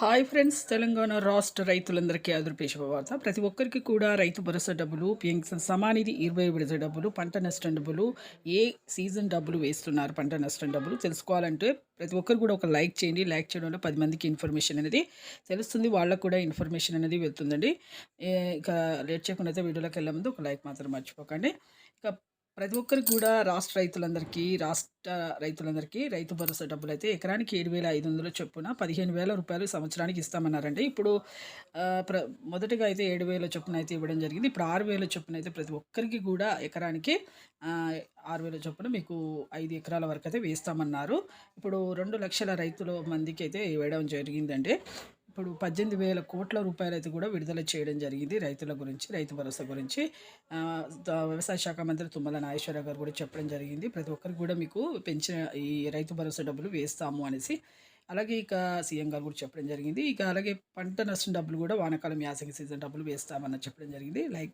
Hi friends, Telangana రాష్ట్ర రైతులందరికీ అదృపే శుభవార్త. ప్రతి ఒక్కరికి కూడా రైతు భరోసా డబ్బులు, పిఎం సమానిధి 20 విడత డబ్బులు, పంట నష్టం డబ్బులు, ఏ సీజన్ డబ్బులు వేస్తున్నారు, పంట నష్టం డబ్బులు తెలుసుకోవాలంటే ప్రతి ఒక్కరు కూడా ఒక లైక్ చేయండి. లైక్ చేయడం వల్ల 10 మందికి ఇన్ఫర్మేషన్ అనేది తెలుస్తుంది, వాళ్ళకు కూడా ఇన్ఫర్మేషన్ అనేది వెళ్తుందండి. ఇక లేట్ చేయకుండా అయితే వీడియోలోకి వెళ్ళే ముందు ఒక లైక్ మాత్రం మర్చిపోకండి. ఇక ప్రతి ఒక్కరికి కూడా రాష్ట్ర రైతులందరికీ రైతు భరోసా డబ్బులైతే ఎకరానికి 7,500 చొప్పున 15,000 రూపాయలు సంవత్సరానికి ఇస్తామన్నారండి. ఇప్పుడు మొదటగా అయితే 7,000 చొప్పున అయితే ఇవ్వడం జరిగింది. ఇప్పుడు 6,000 చొప్పున అయితే ప్రతి ఒక్కరికి కూడా ఎకరానికి 6,000 చొప్పున మీకు 5 ఎకరాల వరకు అయితే వేస్తామన్నారు. ఇప్పుడు 2,00,000 రైతుల మందికి అయితే ఇవ్వడం జరిగిందండి. ఇప్పుడు 18,000 కోట్ల రూపాయలైతే కూడా విడుదల చేయడం జరిగింది రైతుల గురించి, రైతు భరోసా గురించి. వ్యవసాయ శాఖ మంత్రి తుమ్మల నాగేశ్వరరావు గారు కూడా చెప్పడం జరిగింది. ప్రతి ఒక్కరికి కూడా మీకు పెంచిన ఈ రైతు భరోసా డబ్బులు వేస్తాము అనేసి. అలాగే ఇక సీఎం గారు కూడా చెప్పడం జరిగింది. ఇక అలాగే పంట నష్టం డబ్బులు కూడా వానాకాలం యాసంగి సీజన్ డబ్బులు వేస్తామని చెప్పడం జరిగింది. లైక్